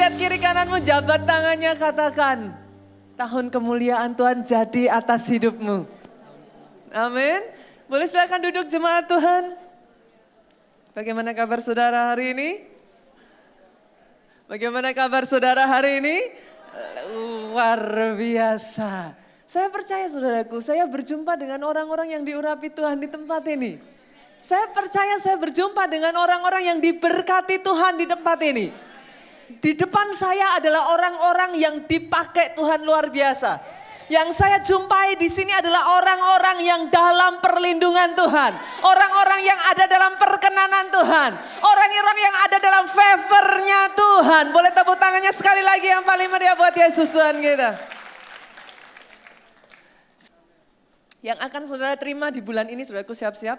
lihat kiri kananmu, jabat tangannya, katakan, tahun kemuliaan Tuhan jadi atas hidupmu. Amin. Boleh silakan duduk jemaat Tuhan. Bagaimana kabar saudara hari ini? Bagaimana kabar saudara hari ini? Luar biasa. Saya percaya saudaraku, saya berjumpa dengan orang-orang yang diurapi Tuhan di tempat ini. Saya percaya saya berjumpa dengan orang-orang yang diberkati Tuhan di tempat ini. Di depan saya adalah orang-orang yang dipakai Tuhan luar biasa. Yang saya jumpai di sini adalah orang-orang yang dalam perlindungan Tuhan. Orang-orang yang ada dalam perkenanan Tuhan. Orang-orang yang ada dalam favor-nya Tuhan. Boleh tepuk tangannya sekali lagi yang paling meriah buat Yesus Tuhan kita. Yang akan saudara terima di bulan ini, saudaraku siap-siap.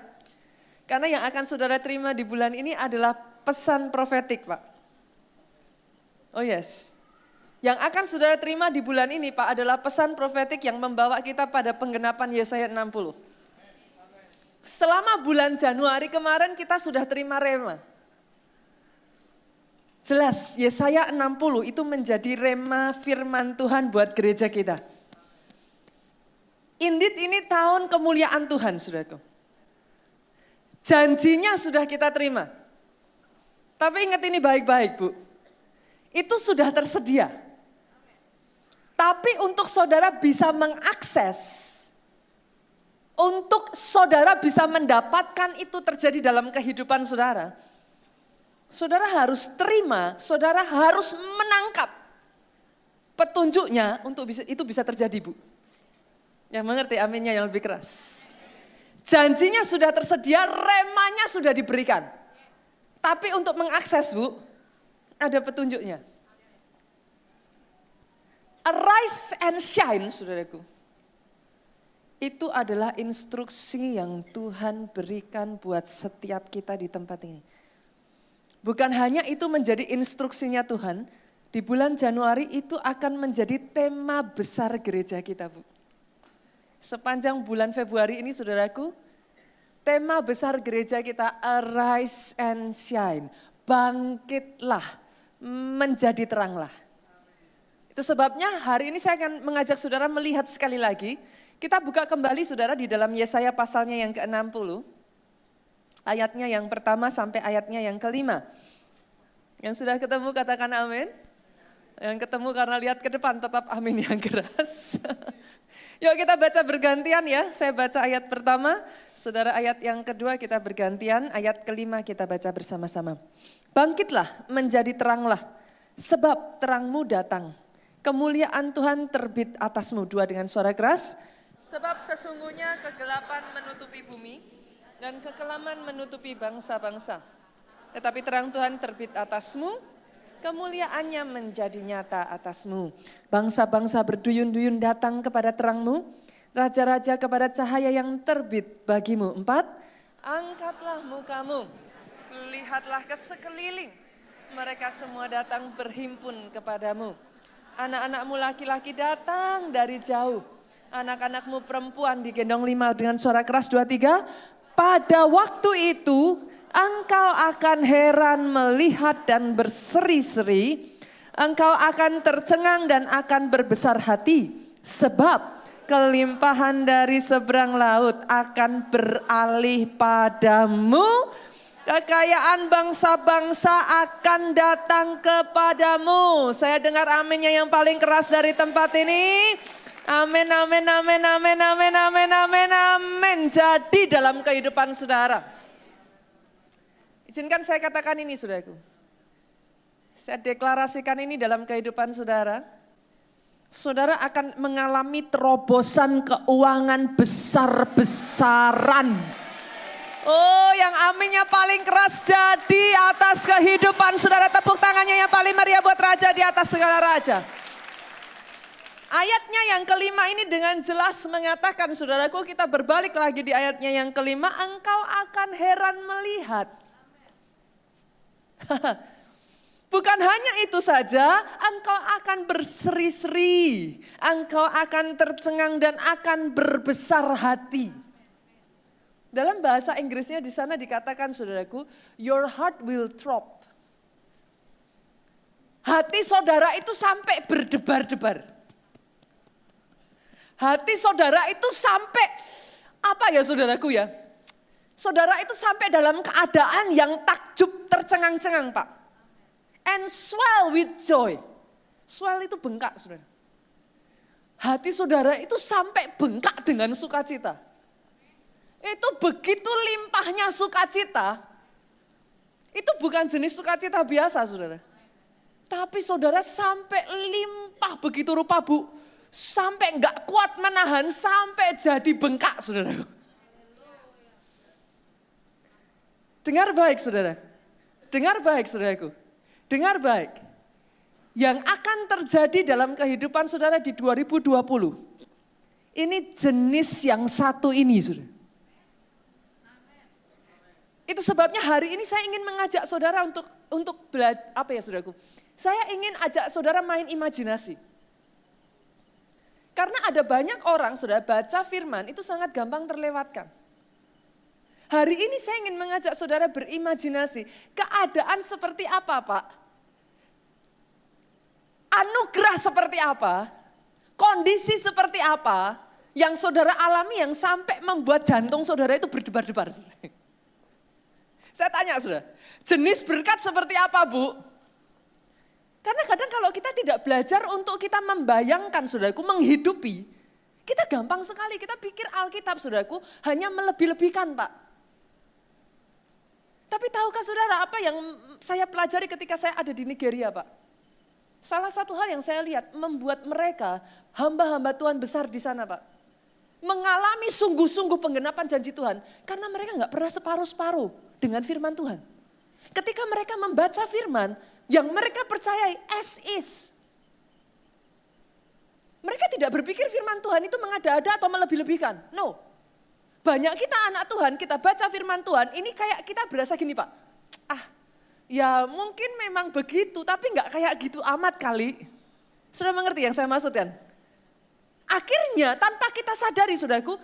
Karena yang akan saudara terima di bulan ini adalah pesan profetik, Pak. Oh yes. Yang akan saudara terima di bulan ini, Pak, adalah pesan profetik yang membawa kita pada penggenapan Yesaya 60. Selama bulan Januari kemarin kita sudah terima rema. Jelas Yesaya 60 itu menjadi rema firman Tuhan buat gereja kita. Indeed ini tahun kemuliaan Tuhan, saudaraku. Janjinya sudah kita terima. Tapi ingat ini baik-baik, Bu. Itu sudah tersedia. Tapi untuk saudara bisa mengakses, untuk saudara bisa mendapatkan itu terjadi dalam kehidupan saudara. Saudara harus terima, saudara harus menangkap petunjuknya untuk itu bisa terjadi, Bu. Yang mengerti aminnya yang lebih keras. Janjinya sudah tersedia, remanya sudah diberikan. Tapi untuk mengakses, Bu, ada petunjuknya. Arise and shine, saudaraku. Itu adalah instruksi yang Tuhan berikan buat setiap kita di tempat ini. Bukan hanya itu menjadi instruksinya Tuhan, di bulan Januari itu akan menjadi tema besar gereja kita, Bu. Sepanjang bulan Februari ini saudaraku, tema besar gereja kita arise and shine. Bangkitlah, menjadi teranglah. Itu sebabnya hari ini saya akan mengajak saudara melihat sekali lagi. Kita buka kembali saudara di dalam Yesaya pasalnya yang ke-60. Ayatnya yang pertama sampai ayatnya yang kelima. Yang sudah ketemu katakan amin. Yang ketemu karena lihat ke depan tetap amin yang keras. Yuk kita baca bergantian ya, saya baca ayat pertama, saudara ayat yang kedua kita bergantian, ayat kelima kita baca bersama-sama. Bangkitlah menjadi teranglah, sebab terangmu datang. Kemuliaan Tuhan terbit atasmu, dua dengan suara keras. Sebab sesungguhnya kegelapan menutupi bumi dan kekelaman menutupi bangsa-bangsa. Tetapi terang Tuhan terbit atasmu, kemuliaannya menjadi nyata atasmu. Bangsa-bangsa berduyun-duyun datang kepada terangmu, raja-raja kepada cahaya yang terbit bagimu. 4, angkatlah mukamu, lihatlah ke sekeliling, mereka semua datang berhimpun kepadamu. Anak-anakmu laki-laki datang dari jauh, anak-anakmu perempuan digendong 5 dengan suara keras 2, 3. Pada waktu itu engkau akan heran melihat dan berseri-seri, engkau akan tercengang dan akan berbesar hati, sebab kelimpahan dari seberang laut akan beralih padamu, kekayaan bangsa-bangsa akan datang kepadamu. Saya dengar aminnya yang paling keras dari tempat ini. Amin, amin, amin, amin, amin, amin, amin, amin. Jadi dalam kehidupan saudara, izinkan saya katakan ini saudaraku. Saya deklarasikan ini dalam kehidupan saudara. Saudara akan mengalami terobosan keuangan besar-besaran. Oh, yang aminnya paling keras jadi atas kehidupan saudara. Tepuk tangannya yang paling meriah buat Raja di atas segala raja. Ayatnya yang kelima ini dengan jelas mengatakan, saudaraku, kita berbalik lagi di ayatnya yang kelima, engkau akan heran melihat. Bukan hanya itu saja, engkau akan berseri-seri, engkau akan tercengang dan akan berbesar hati. Dalam bahasa Inggrisnya di sana dikatakan, saudaraku, your heart will throb. Hati saudara itu sampai berdebar-debar. Hati saudara itu sampai, apa ya saudaraku ya? Saudara itu sampai dalam keadaan yang takjub tercengang-cengang Pak. And swell with joy. Swell itu bengkak saudara. Hati saudara itu sampai bengkak dengan sukacita. Itu begitu limpahnya sukacita. Itu bukan jenis sukacita biasa saudara. Tapi saudara sampai limpah begitu rupa Bu. Sampai enggak kuat menahan, sampai jadi bengkak saudara. Dengar baik saudara. Dengar baik saudaraku. Dengar baik. Yang akan terjadi dalam kehidupan saudara di 2020. Ini jenis yang satu ini saudara. Itu sebabnya hari ini saya ingin mengajak saudara untuk belajar, apa ya saudaraku? Saya ingin ajak saudara main imajinasi. Karena ada banyak orang saudara baca firman itu sangat gampang terlewatkan. Hari ini saya ingin mengajak saudara berimajinasi. Keadaan seperti apa Pak? Anugerah seperti apa? Kondisi seperti apa? Yang saudara alami yang sampai membuat jantung saudara itu berdebar-debar. Saya tanya saudara, jenis berkat seperti apa Bu? Karena kadang kalau kita tidak belajar untuk kita membayangkan saudaraku, menghidupi. Kita gampang sekali, kita pikir Alkitab saudaraku hanya melebih-lebihkan Pak. Tapi tahukah saudara apa yang saya pelajari ketika saya ada di Nigeria Pak? Salah satu hal yang saya lihat membuat mereka hamba-hamba Tuhan besar di sana Pak. Mengalami sungguh-sungguh penggenapan janji Tuhan. Karena mereka gak pernah separuh-separuh dengan firman Tuhan. Ketika mereka membaca firman, yang mereka percayai as is. Mereka tidak berpikir firman Tuhan itu mengada-ada atau melebih-lebihkan. No. Banyak kita anak Tuhan, kita baca firman Tuhan, ini kayak kita berasa gini Pak. Ya mungkin memang begitu, tapi gak kayak gitu amat kali. Sudah mengerti yang saya maksud kan? Akhirnya tanpa kita sadari saudaraku,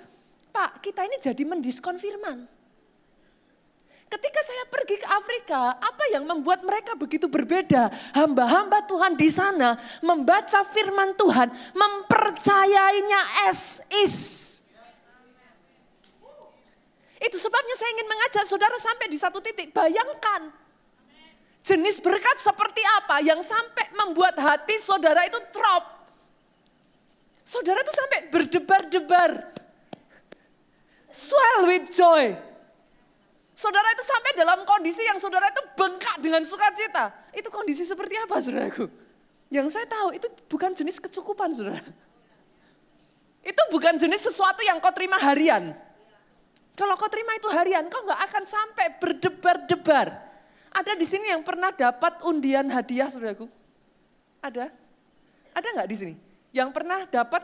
Pak kita ini jadi mendiskon firman. Ketika saya pergi ke Afrika, apa yang membuat mereka begitu berbeda? Hamba-hamba Tuhan di sana membaca firman Tuhan, mempercayainya as is. Itu sebabnya saya ingin mengajak saudara sampai di satu titik. Bayangkan, jenis berkat seperti apa yang sampai membuat hati saudara itu drop. Saudara itu sampai berdebar-debar. Swell with joy. Saudara itu sampai dalam kondisi yang saudara itu bengkak dengan sukacita. Itu kondisi seperti apa saudaraku? Yang saya tahu itu bukan jenis kecukupan saudara. Itu bukan jenis sesuatu yang kau terima harian. Kalau kau terima itu harian, kau gak akan sampai berdebar-debar. Ada di sini yang pernah dapat undian hadiah saudaraku? Ada? Ada gak di sini? Yang pernah dapat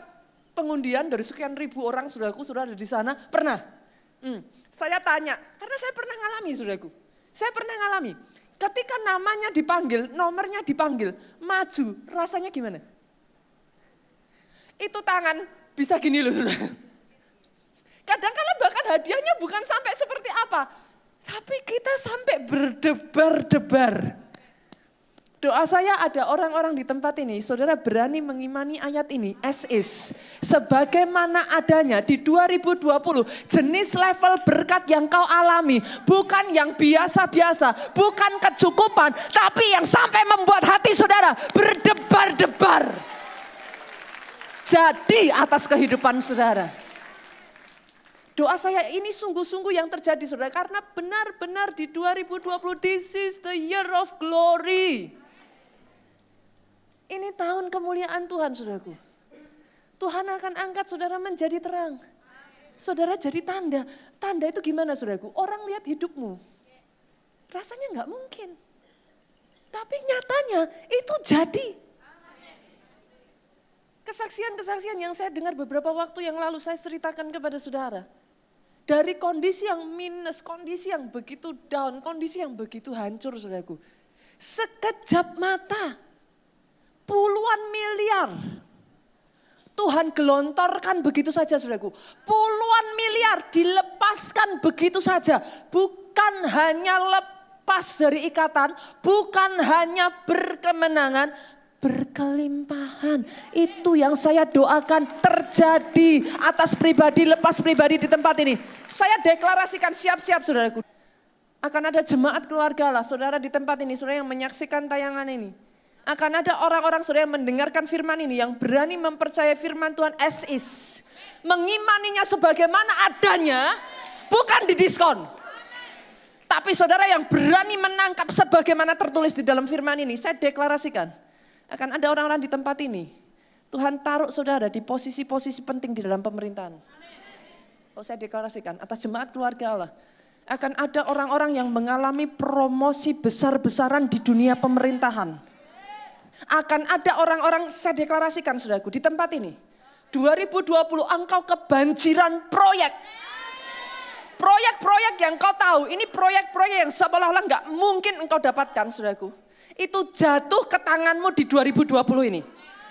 pengundian dari sekian ribu orang saudaraku, sudah ada di sana? Pernah? Saya tanya, karena saya pernah ngalami saudaraku. Saya pernah ngalami, ketika namanya dipanggil, nomornya dipanggil, maju, rasanya gimana? Itu tangan bisa gini loh saudara. Kadang-kadang bahkan hadiahnya bukan sampai seperti apa, tapi kita sampai berdebar-debar. Doa saya ada orang-orang di tempat ini, saudara berani mengimani ayat ini as is. Sebagaimana adanya di 2020, jenis level berkat yang kau alami. Bukan yang biasa-biasa, bukan kecukupan, tapi yang sampai membuat hati saudara berdebar-debar. Jadi atas kehidupan saudara. Doa saya ini sungguh-sungguh yang terjadi saudara. Karena benar-benar di 2020, this is the year of glory. Ini tahun kemuliaan Tuhan saudaraku. Tuhan akan angkat saudara menjadi terang. Saudara jadi tanda. Tanda itu gimana saudaraku? Orang lihat hidupmu. Rasanya gak mungkin. Tapi nyatanya itu jadi. Kesaksian-kesaksian yang saya dengar beberapa waktu yang lalu saya ceritakan kepada saudara. Dari kondisi yang minus, kondisi yang begitu down, kondisi yang begitu hancur saudaraku. Sekejap mata. Puluhan miliar Tuhan gelontorkan begitu saja saudaraku. Puluhan miliar dilepaskan begitu saja. Bukan hanya lepas dari ikatan, bukan hanya berkemenangan, berkelimpahan. Itu yang saya doakan terjadi atas pribadi, lepas pribadi di tempat ini. Saya deklarasikan siap-siap saudaraku. Akan ada jemaat keluarga Allah, saudara di tempat ini, saudara yang menyaksikan tayangan ini. Akan ada orang-orang saudara yang mendengarkan firman ini, yang berani mempercayai firman Tuhan as is. Mengimaninya sebagaimana adanya, bukan didiskon. Tapi saudara yang berani menangkap sebagaimana tertulis di dalam firman ini, saya deklarasikan. Akan ada orang-orang di tempat ini. Tuhan taruh saudara di posisi-posisi penting di dalam pemerintahan. Oh, saya deklarasikan atas jemaat keluarga Allah. Akan ada orang-orang yang mengalami promosi besar-besaran di dunia pemerintahan. Akan ada orang-orang, saya deklarasikan saudaraku di tempat ini. 2020 engkau kebanjiran proyek. Proyek-proyek yang kau tahu, ini proyek-proyek yang seolah-olah gak mungkin engkau dapatkan saudaraku. Itu jatuh ke tanganmu di 2020 ini.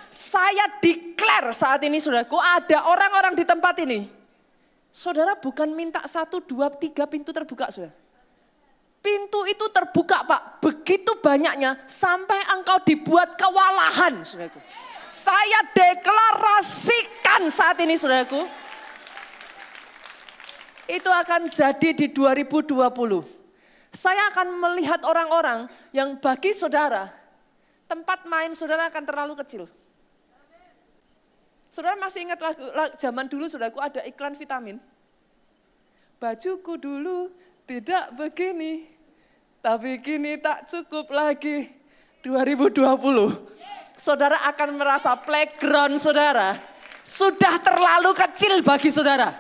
Saya declare saat ini saudaraku, ada orang-orang di tempat ini. Saudara bukan minta 1, 2, 3 pintu terbuka saudara. Pintu itu terbuka Pak, begitu banyaknya sampai engkau dibuat kewalahan saudaraku. Saya deklarasikan saat ini saudaraku. Itu akan jadi di 2020. Saya akan melihat orang-orang yang bagi saudara, tempat main saudara akan terlalu kecil. Saudara masih ingat lagu zaman dulu saudaraku ada iklan vitamin. Bajuku dulu tidak begini, tapi kini tak cukup lagi. 2020. Saudara akan merasa playground saudara sudah terlalu kecil bagi saudara.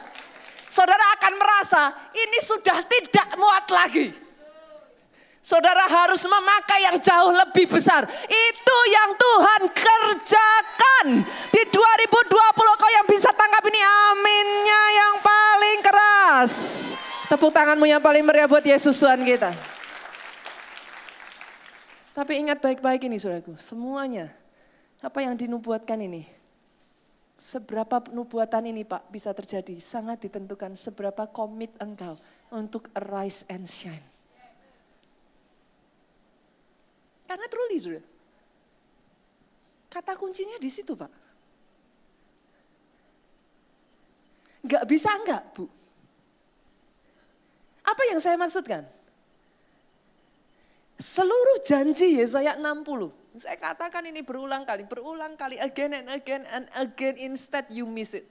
Saudara akan merasa ini sudah tidak muat lagi. Saudara harus memakai yang jauh lebih besar. Itu yang Tuhan kerjakan. Di 2020 kau yang bisa tangkap ini aminnya yang paling keras. Tepuk tanganmu yang paling meriah buat Yesus Tuhan kita. Tapi ingat baik-baik ini saudaraku. Semuanya apa yang dinubuatkan ini. Seberapa nubuatan ini Pak bisa terjadi. Sangat ditentukan seberapa komit engkau untuk arise and shine. Karena truly sudah. Kata kuncinya di situ Pak. Enggak bisa enggak Bu? Apa yang saya maksudkan? Seluruh janji Yesaya 60. Saya katakan ini berulang kali, again and again, instead you miss it.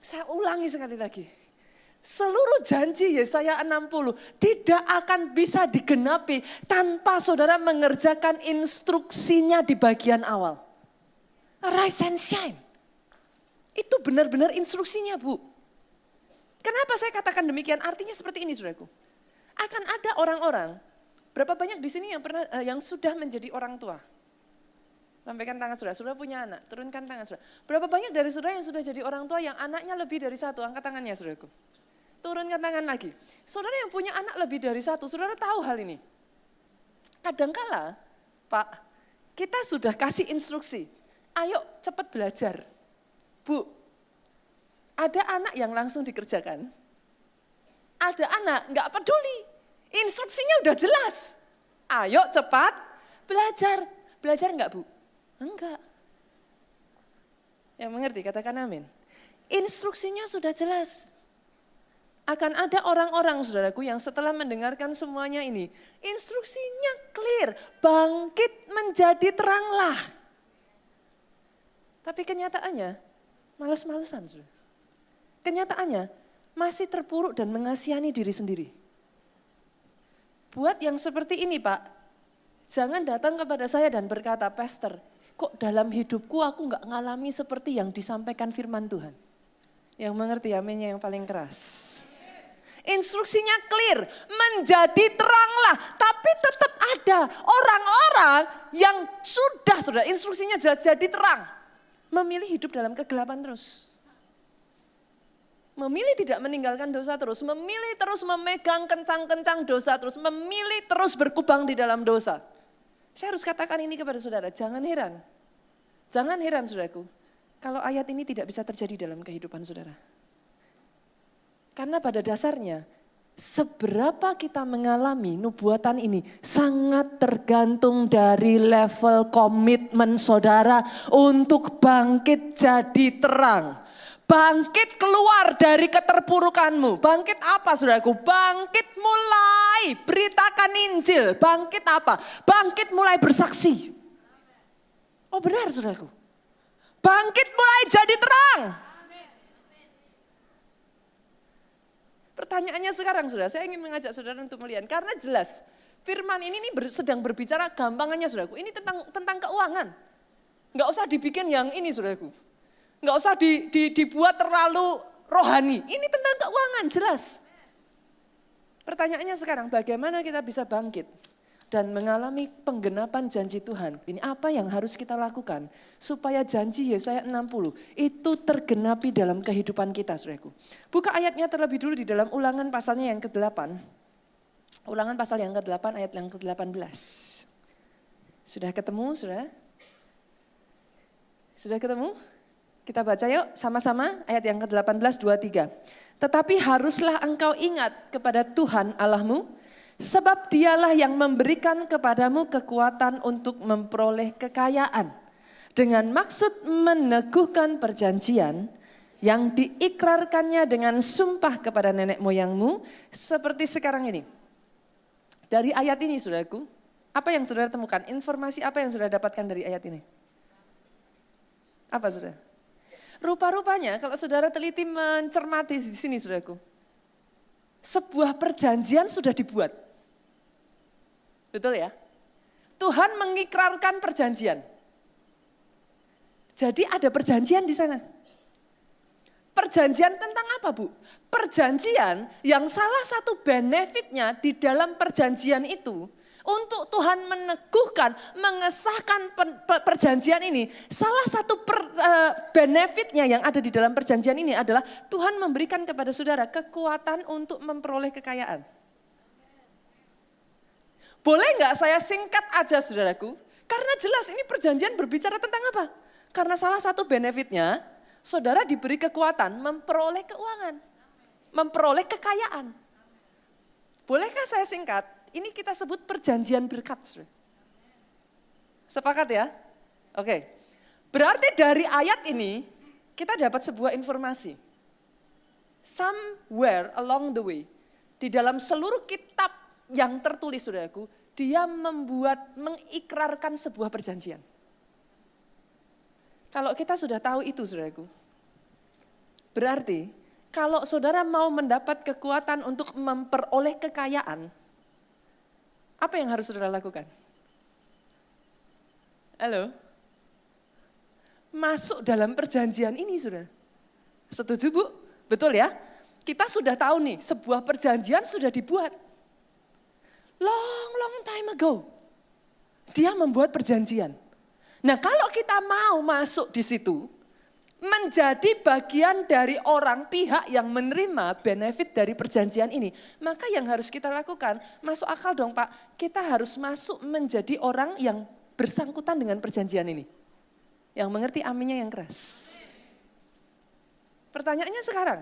Saya ulangi sekali lagi. Seluruh janji Yesaya 60 tidak akan bisa digenapi tanpa saudara mengerjakan instruksinya di bagian awal. Arise and shine. Itu benar-benar instruksinya Bu. Kenapa saya katakan demikian? Artinya seperti ini saudaraku. Akan ada orang-orang, berapa banyak di sini yang sudah menjadi orang tua? Lambaikan tangan saudara, saudara punya anak, turunkan tangan saudara. Berapa banyak dari saudara yang sudah jadi orang tua yang anaknya lebih dari satu? Angkat tangannya saudaraku. Turunkan tangan lagi. Saudara yang punya anak lebih dari satu, saudara tahu hal ini. Kadangkala, Pak, kita sudah kasih instruksi. Ayo cepat belajar. Bu, ada anak yang langsung dikerjakan. Ada anak nggak peduli. Instruksinya udah jelas. Ayo cepat belajar. Belajar enggak Bu? Enggak. Yang mengerti katakan amin. Instruksinya sudah jelas. Akan ada orang-orang saudaraku yang setelah mendengarkan semuanya ini. Instruksinya clear. Bangkit menjadi teranglah. Tapi kenyataannya malas-malesan. Kenyataannya masih terpuruk dan mengasihani diri sendiri. Buat yang seperti ini Pak, jangan datang kepada saya dan berkata, Pastor, kok dalam hidupku aku gak ngalami seperti yang disampaikan firman Tuhan. Yang mengerti aminnya yang paling keras. Instruksinya clear, menjadi teranglah. Tapi tetap ada orang-orang yang sudah instruksinya jadi terang. Memilih hidup dalam kegelapan terus. Memilih tidak meninggalkan dosa terus. Memilih terus memegang kencang-kencang dosa terus. Memilih terus berkubang di dalam dosa. Saya harus katakan ini kepada saudara, jangan heran. Jangan heran saudaraku, kalau ayat ini tidak bisa terjadi dalam kehidupan saudara. Karena pada dasarnya, Seberapa kita mengalami nubuatan ini sangat tergantung dari level komitmen saudara untuk bangkit jadi terang. Bangkit keluar dari keterpurukanmu. Bangkit apa saudaraku? Bangkit mulai beritakan Injil. Bangkit apa? Bangkit mulai bersaksi. Oh benar saudaraku. Bangkit mulai jadi terang. Pertanyaannya sekarang saudara, saya ingin mengajak saudara untuk melihat. Karena jelas firman ini sedang berbicara gampangannya saudaraku. Ini tentang keuangan. Enggak usah dibikin yang ini saudaraku. Enggak usah dibuat terlalu rohani. Ini tentang keuangan, jelas. Pertanyaannya sekarang, bagaimana kita bisa bangkit dan mengalami penggenapan janji Tuhan? Ini apa yang harus kita lakukan supaya janji Yesaya 60 itu tergenapi dalam kehidupan kita, saudaraku. Buka ayatnya terlebih dulu di dalam Ulangan pasalnya yang ke-8. Ulangan pasal yang ke-8 ayat yang ke-18. Sudah ketemu, saudara? Sudah ketemu? Kita baca yuk sama-sama ayat yang ke-18, 2-3. Tetapi haruslah engkau ingat kepada Tuhan Allahmu, sebab dialah yang memberikan kepadamu kekuatan untuk memperoleh kekayaan. Dengan maksud meneguhkan perjanjian yang diikrarkannya dengan sumpah kepada nenek moyangmu seperti sekarang ini. Dari ayat ini saudaraku, apa yang saudara temukan? Informasi apa yang saudara dapatkan dari ayat ini? Apa saudara? Rupa-rupanya kalau saudara teliti mencermati di sini saudaraku, sebuah perjanjian sudah dibuat. Betul ya? Tuhan mengikrarkan perjanjian. Jadi ada perjanjian di sana. Perjanjian tentang apa Bu? Perjanjian yang salah satu benefitnya di dalam perjanjian itu, untuk Tuhan meneguhkan, mengesahkan perjanjian ini, salah satu benefitnya yang ada di dalam perjanjian ini adalah Tuhan memberikan kepada saudara kekuatan untuk memperoleh kekayaan. Boleh nggak saya singkat aja saudaraku? Karena jelas ini perjanjian berbicara tentang apa? Karena salah satu benefitnya, saudara diberi kekuatan memperoleh keuangan, memperoleh kekayaan. Bolehkah saya singkat? Ini kita sebut perjanjian berkat. Sepakat ya? Oke. Berarti dari ayat ini kita dapat sebuah informasi. Somewhere along the way, di dalam seluruh kitab yang tertulis saudaraku, dia mengikrarkan sebuah perjanjian. Kalau kita sudah tahu itu saudaraku, berarti kalau saudara mau mendapat kekuatan untuk memperoleh kekayaan, apa yang harus saudara lakukan? Halo? Masuk dalam perjanjian ini saudara. Setuju Bu? Betul ya? Kita sudah tahu nih, sebuah perjanjian sudah dibuat. Long time ago. Dia membuat perjanjian. Nah kalau kita mau masuk di situ, menjadi bagian dari orang pihak yang menerima benefit dari perjanjian ini, maka yang harus kita lakukan, masuk akal dong Pak, kita harus masuk menjadi orang yang bersangkutan dengan perjanjian ini. Yang mengerti aminnya yang keras. Pertanyaannya sekarang,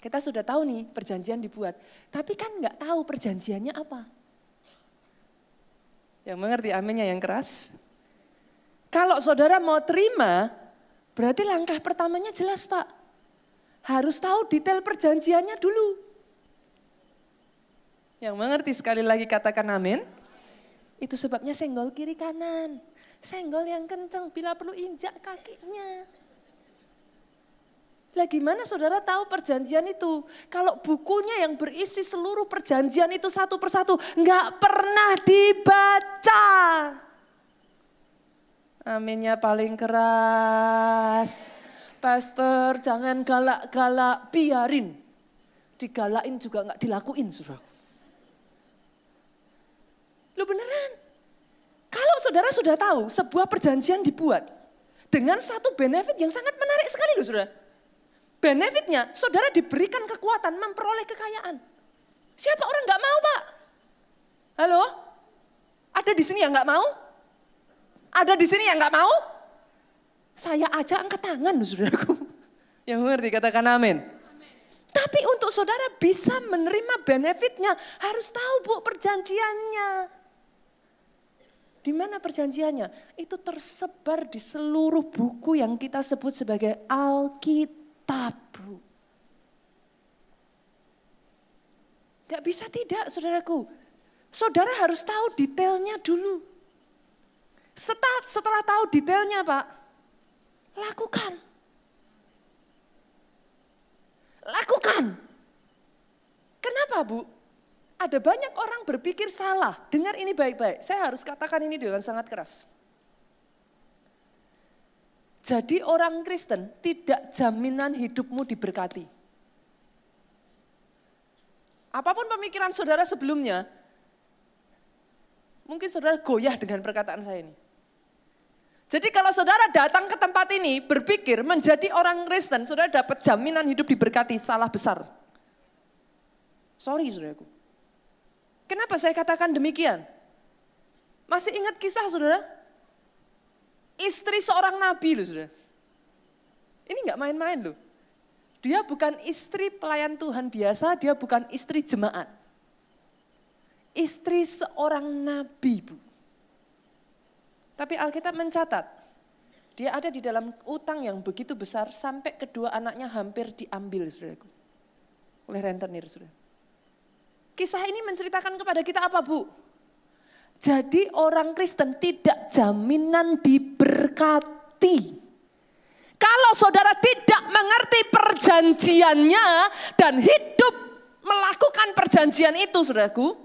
kita sudah tahu nih perjanjian dibuat, tapi kan nggak tahu perjanjiannya apa. Yang mengerti aminnya yang keras. Kalau saudara mau terima, berarti langkah pertamanya jelas Pak. Harus tahu detail perjanjiannya dulu. Yang mengerti sekali lagi katakan amin. Itu sebabnya senggol kiri kanan. Senggol yang kencang bila perlu injak kakinya. Lah gimana saudara tahu perjanjian itu? Kalau bukunya yang berisi seluruh perjanjian itu satu persatu nggak pernah dibaca. Aminnya paling keras. Pastor jangan galak-galak, biarin. Digalain juga gak dilakuin saudara. Lu beneran. Kalau saudara sudah tahu sebuah perjanjian dibuat dengan satu benefit yang sangat menarik sekali loh saudara. Benefitnya saudara diberikan kekuatan memperoleh kekayaan. Siapa orang gak mau Pak? Halo? Ada di sini yang gak mau? Ada di sini yang nggak mau? Saya aja angkat tangan, saudaraku. Yang mengerti katakan amin. Tapi untuk saudara bisa menerima benefitnya, harus tahu Bu perjanjiannya. Di mana perjanjiannya? Itu tersebar di seluruh buku yang kita sebut sebagai Alkitab, Bu. Gak bisa tidak, saudaraku. Saudara harus tahu detailnya dulu. Setelah tahu detailnya, Pak, lakukan. Lakukan. Kenapa, Bu? Ada banyak orang berpikir salah. Dengar ini baik-baik. Saya harus katakan ini dengan sangat keras. Jadi orang Kristen tidak jaminan hidupmu diberkati. Apapun pemikiran saudara sebelumnya, mungkin saudara goyah dengan perkataan saya ini. Jadi kalau saudara datang ke tempat ini berpikir menjadi orang Kristen, saudara dapat jaminan hidup diberkati, salah besar. Sorry saudaraku. Kenapa saya katakan demikian? Masih ingat kisah saudara? Istri seorang nabi loh saudara. Ini enggak main-main loh. Dia bukan istri pelayan Tuhan biasa, dia bukan istri jemaat. Istri seorang nabi, Bu. Tapi Alkitab mencatat, dia ada di dalam utang yang begitu besar sampai kedua anaknya hampir diambil, saudaraku, oleh rentenir, saudara. Kisah ini menceritakan kepada kita apa, Bu? Jadi orang Kristen tidak jaminan diberkati. Kalau saudara tidak mengerti perjanjiannya dan hidup melakukan perjanjian itu, saudaraku,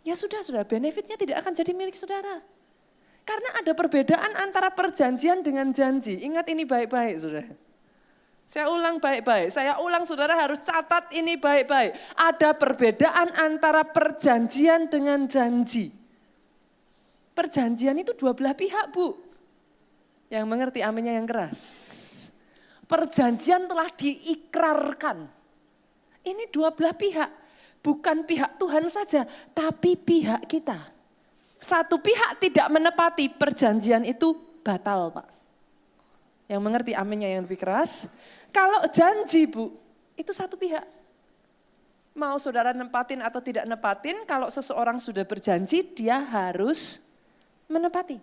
ya sudah, saudara, benefitnya tidak akan jadi milik saudara. Karena ada perbedaan antara perjanjian dengan janji. Ingat ini baik-baik, saudara. Saya ulang baik-baik. Saya ulang, saudara harus catat ini baik-baik. Ada perbedaan antara perjanjian dengan janji. Perjanjian itu dua belah pihak, Bu. Yang mengerti aminnya yang keras. Perjanjian telah diikrarkan. Ini dua belah pihak. Bukan pihak Tuhan saja, tapi pihak kita. Satu pihak tidak menepati perjanjian itu batal, Pak. Yang mengerti aminnya yang lebih keras. Kalau janji, Bu, itu satu pihak. Mau saudara nempatin atau tidak nempatin, kalau seseorang sudah berjanji, dia harus menepati.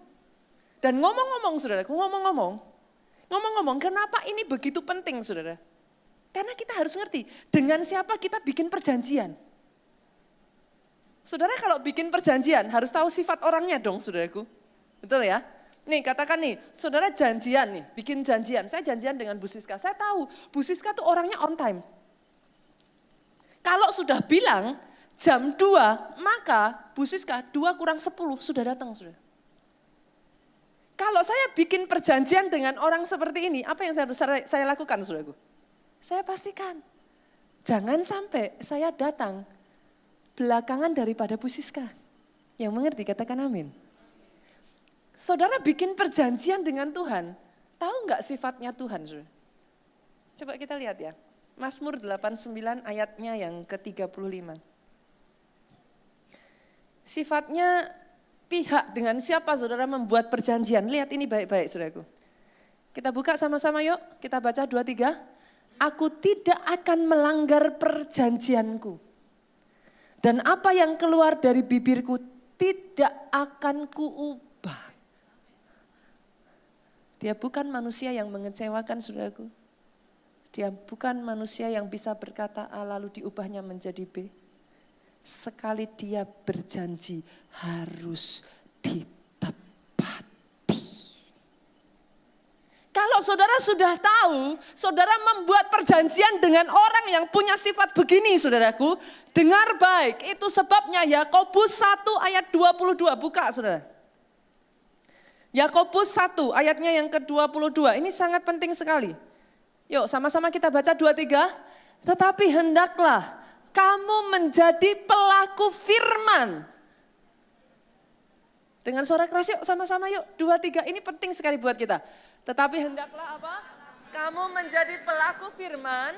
Dan ngomong-ngomong, saudara, ngomong-ngomong, kenapa ini begitu penting, saudara? Karena kita harus ngerti, dengan siapa kita bikin perjanjian. Saudara kalau bikin perjanjian harus tahu sifat orangnya dong, saudaraku. Betul ya? Nih katakan nih, saudara janjian nih, bikin janjian. Saya janjian dengan Bu Siska, saya tahu Bu Siska tuh orangnya on time. Kalau sudah bilang jam 2, maka Bu Siska 2 kurang 10 sudah datang, saudara. Kalau saya bikin perjanjian dengan orang seperti ini, apa yang saya lakukan, saudaraku? Saya pastikan, jangan sampai saya datang belakangan daripada Bu Siska. Yang mengerti katakan amin. Saudara bikin perjanjian dengan Tuhan, tahu enggak sifatnya Tuhan? Saudara? Coba kita lihat ya. Mazmur 89 ayatnya yang ke-35. Sifatnya pihak dengan siapa saudara membuat perjanjian. Lihat ini baik-baik saudaraku. Kita buka sama-sama yuk, kita baca 2-3. Aku tidak akan melanggar perjanjianku. Dan apa yang keluar dari bibirku tidak akan kuubah. Dia bukan manusia yang mengecewakan, saudaraku. Dia bukan manusia yang bisa berkata A lalu diubahnya menjadi B. Sekali dia berjanji harus ditepati. Kalau saudara sudah tahu, saudara membuat perjanjian dengan orang yang punya sifat begini, saudaraku. Dengar baik, itu sebabnya Yakobus 1 ayat 22, buka saudara. Yakobus 1 ayatnya yang ke-22, ini sangat penting sekali. Yuk sama-sama kita baca 2-3. Tetapi hendaklah kamu menjadi pelaku firman. Dengan suara keras yuk sama-sama yuk, 2-3, ini penting sekali buat kita. Tetapi hendaklah apa? Kamu menjadi pelaku firman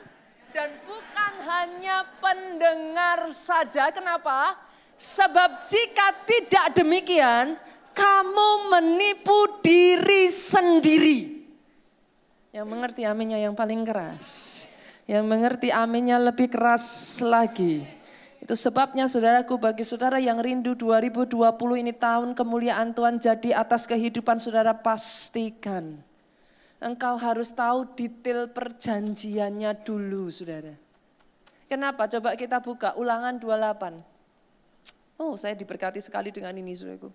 dan bukan hanya pendengar saja. Kenapa? Sebab jika tidak demikian, kamu menipu diri sendiri. Yang mengerti aminnya yang paling keras. Yang mengerti aminnya lebih keras lagi. Itu sebabnya saudaraku, bagi saudara yang rindu 2020 ini tahun kemuliaan Tuhan jadi atas kehidupan saudara, pastikan engkau harus tahu detail perjanjiannya dulu saudara. Kenapa? Coba kita buka Ulangan 28. Oh, saya diberkati sekali dengan ini saudaraku.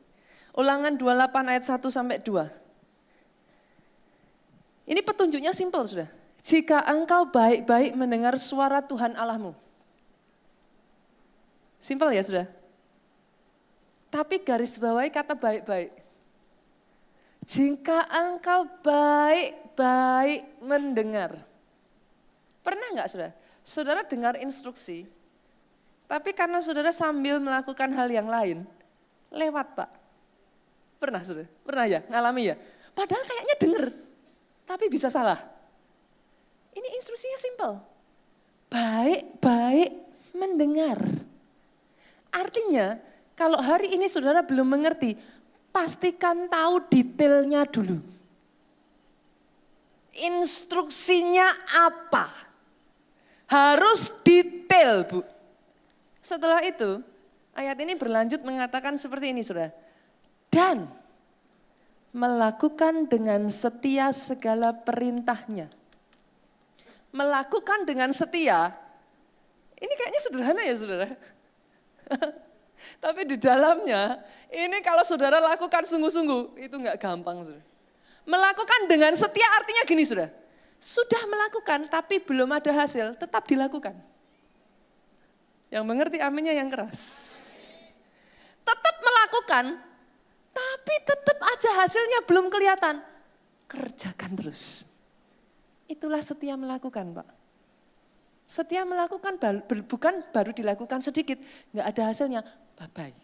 Ulangan 28 ayat 1 sampai 2. Ini petunjuknya simpel sudah. Jika engkau baik-baik mendengar suara Tuhan Allahmu. Simpel ya sudah. Tapi garis bawahi kata baik-baik. Jika engkau baik-baik mendengar. Pernah enggak saudara? Saudara dengar instruksi. Tapi karena saudara sambil melakukan hal yang lain. Lewat Pak. Pernah saudara? Pernah ya? Ngalami ya? Padahal kayaknya denger. Tapi bisa salah. Ini instruksinya simpel. Baik-baik mendengar. Artinya kalau hari ini saudara belum mengerti, pastikan tahu detailnya dulu. Instruksinya apa? Harus detail Bu. Setelah itu ayat ini berlanjut mengatakan seperti ini saudara. Dan melakukan dengan setia segala perintahnya. Melakukan dengan setia, ini kayaknya sederhana ya saudara. Tapi di dalamnya, ini kalau saudara lakukan sungguh-sungguh, itu enggak gampang saudara. Melakukan dengan setia artinya gini saudara. Sudah melakukan tapi belum ada hasil, tetap dilakukan. Yang mengerti aminnya yang keras. Tetap melakukan, tapi tetap aja hasilnya belum kelihatan. Kerjakan terus. Itulah setia melakukan Pak. Setia melakukan bukan baru dilakukan sedikit, enggak ada hasilnya, bye-bye.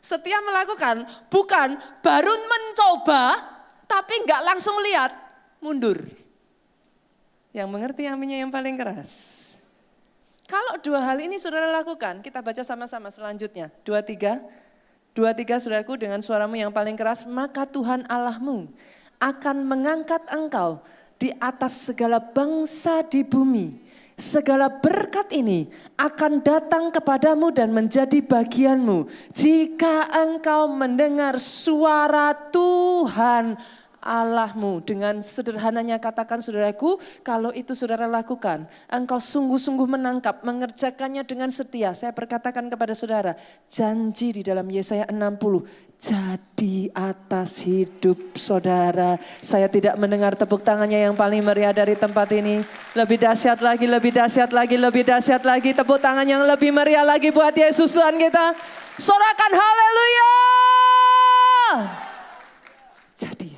Setia melakukan bukan baru mencoba, tapi enggak langsung lihat, mundur. Yang mengerti aminnya yang paling keras. Kalau dua hal ini saudara lakukan, kita baca sama-sama selanjutnya. 23 saudaraku dengan suaramu yang paling keras, maka Tuhan Allahmu akan mengangkat engkau di atas segala bangsa di bumi. Segala berkat ini akan datang kepadamu dan menjadi bagianmu jika engkau mendengar suara Tuhan Allahmu. Dengan sederhananya katakan saudaraku, kalau itu saudara lakukan, engkau sungguh-sungguh menangkap, mengerjakannya dengan setia. Saya berkatakan kepada saudara, janji di dalam Yesaya 60, jadi atas hidup saudara. Saya tidak mendengar tepuk tangannya yang paling meriah dari tempat ini. Lebih dahsyat lagi, lebih dahsyat lagi, lebih dahsyat lagi. Tepuk tangan yang lebih meriah lagi buat Yesus Tuhan kita. Sorakan haleluya. Jadi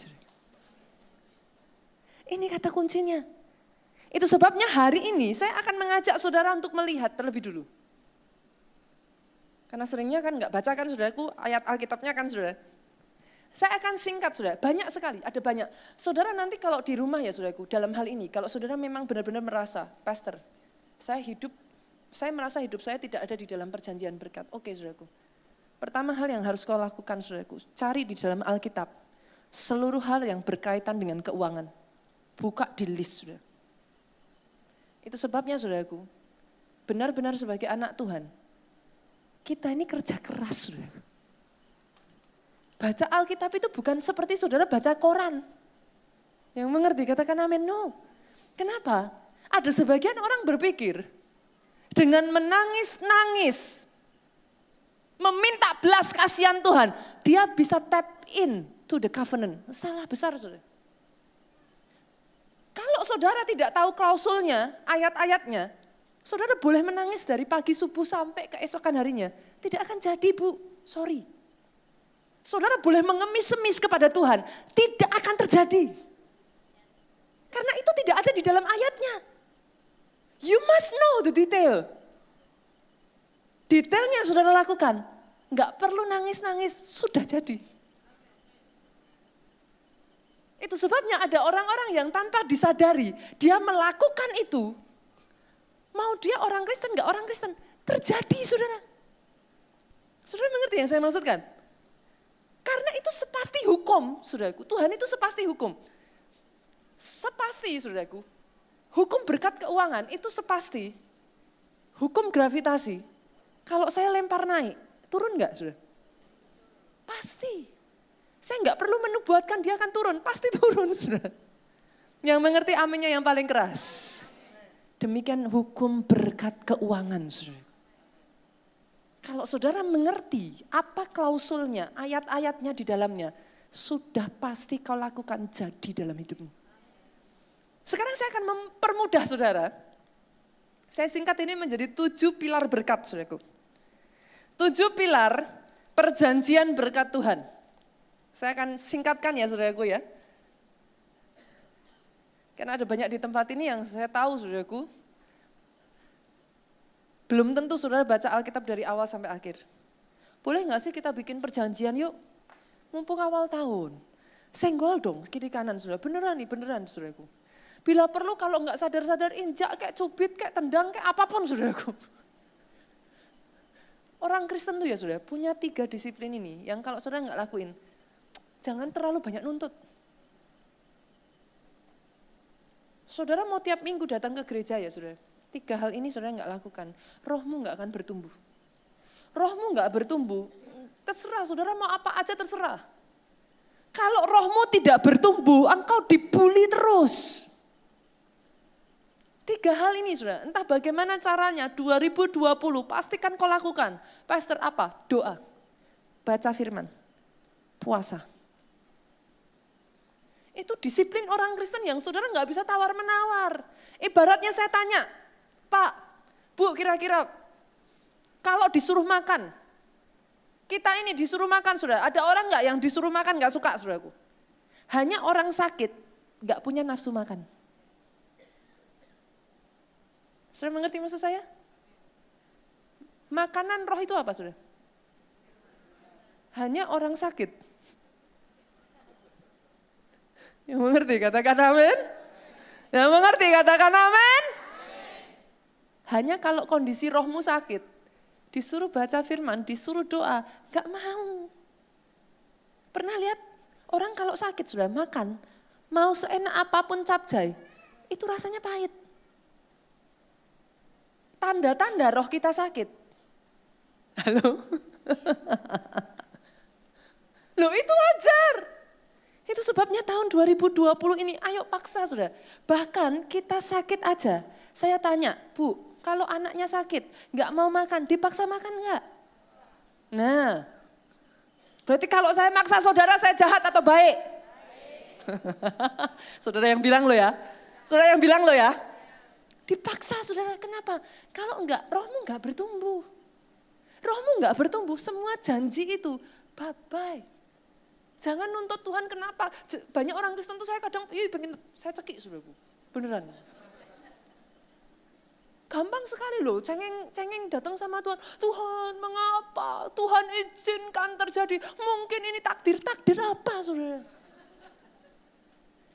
ini kata kuncinya. Itu sebabnya hari ini saya akan mengajak saudara untuk melihat terlebih dulu. Karena seringnya kan enggak baca kan saudaraku ayat Alkitabnya kan saudara. Saya akan singkat saudara, banyak sekali, ada banyak. Saudara nanti kalau di rumah ya saudaraku, dalam hal ini, kalau saudara memang benar-benar merasa, pastor, saya merasa hidup saya tidak ada di dalam perjanjian berkat. Oke saudaraku. Pertama hal yang harus kau lakukan saudaraku, cari di dalam Alkitab seluruh hal yang berkaitan dengan keuangan. Buka di list sudah. Itu sebabnya saudaraku, benar-benar sebagai anak Tuhan, kita ini kerja keras saudaraku. Baca Alkitab itu bukan seperti saudara baca koran. Yang mengerti katakan amin, no. Kenapa? Ada sebagian orang berpikir, dengan menangis-nangis, meminta belas kasihan Tuhan, dia bisa tap in to the covenant. Salah besar saudara. Kalau saudara tidak tahu klausulnya, ayat-ayatnya, saudara boleh menangis dari pagi subuh sampai keesokan harinya. Tidak akan jadi Bu, sorry. Saudara boleh mengemis-emis kepada Tuhan, tidak akan terjadi. Karena itu tidak ada di dalam ayatnya. You must know the detail. Detailnya saudara lakukan, enggak perlu nangis-nangis, sudah jadi. Itu sebabnya ada orang-orang yang tanpa disadari, dia melakukan itu. Mau dia orang Kristen, enggak orang Kristen. Terjadi saudara. Saudara mengerti yang saya maksudkan? Karena itu sepasti hukum, saudaraku. Tuhan itu sepasti hukum. Sepasti, saudaraku. Hukum berkat keuangan itu sepasti. Hukum gravitasi, kalau saya lempar naik, turun enggak sudah? Pasti. Saya enggak perlu menubuatkan dia akan turun, pasti turun sudah. Yang mengerti aminnya yang paling keras. Demikian hukum berkat keuangan saudara. Kalau saudara mengerti apa klausulnya, ayat-ayatnya di dalamnya, sudah pasti kau lakukan jadi dalam hidupmu. Sekarang saya akan mempermudah saudara. Saya singkat ini menjadi 7 pilar berkat saudaraku. 7 pilar perjanjian berkat Tuhan. Saya akan singkatkan ya saudaraku ya. Karena ada banyak di tempat ini yang saya tahu saudaraku. Belum tentu saudara baca Alkitab dari awal sampai akhir. Boleh gak sih kita bikin perjanjian yuk? Mumpung awal tahun. Senggol dong kiri kanan saudara. Beneran saudaraku. Bila perlu kalau nggak sadar-sadar injak kayak cubit, kayak tendang, kayak apapun saudaraku. Orang Kristen tuh ya saudara punya 3 disiplin ini yang kalau saudara nggak lakuin, jangan terlalu banyak nuntut. Saudara mau tiap minggu datang ke gereja ya saudara, 3 hal ini saudara nggak lakukan, rohmu nggak akan bertumbuh. Rohmu nggak bertumbuh, terserah saudara mau apa aja terserah. Kalau rohmu tidak bertumbuh, engkau dibully terus. 3 hal ini saudara, entah bagaimana caranya 2020 pastikan kau lakukan. Pastor apa? Doa, baca firman, puasa. Itu disiplin orang Kristen yang saudara nggak bisa tawar-menawar. Ibaratnya saya tanya, Pak, Bu kira-kira kalau disuruh makan, kita ini disuruh makan saudara, ada orang nggak yang disuruh makan nggak suka saudaraku? Hanya orang sakit nggak punya nafsu makan. Saudara mengerti maksud saya? Makanan roh itu apa saudara? Hanya orang sakit. Yang mengerti katakan amin. Yang mengerti katakan amin. Hanya kalau kondisi rohmu sakit, disuruh baca firman, disuruh doa, gak mau. Pernah lihat orang kalau sakit sudah makan, mau seenak apapun capcay, itu rasanya pahit. Tanda-tanda roh kita sakit. Halo? Loh itu wajar. Itu sebabnya tahun 2020 ini ayo paksa sudah. Bahkan kita sakit aja. Saya tanya, Bu, kalau anaknya sakit, nggak mau makan, dipaksa makan nggak? Nah, berarti kalau saya maksa saudara saya jahat atau baik? Saudara yang bilang lo ya. Saudara yang bilang lo ya. Dipaksa saudara, kenapa? Kalau enggak, rohmu enggak bertumbuh. Rohmu enggak bertumbuh, semua janji itu bye-bye. Jangan nuntut Tuhan kenapa. Banyak orang Kristen tuh saya kadang, pengen saya cekik saudaraku. Beneran. Gampang sekali loh, cengeng datang sama Tuhan. Tuhan mengapa? Tuhan izinkan terjadi. Mungkin ini takdir apa saudara?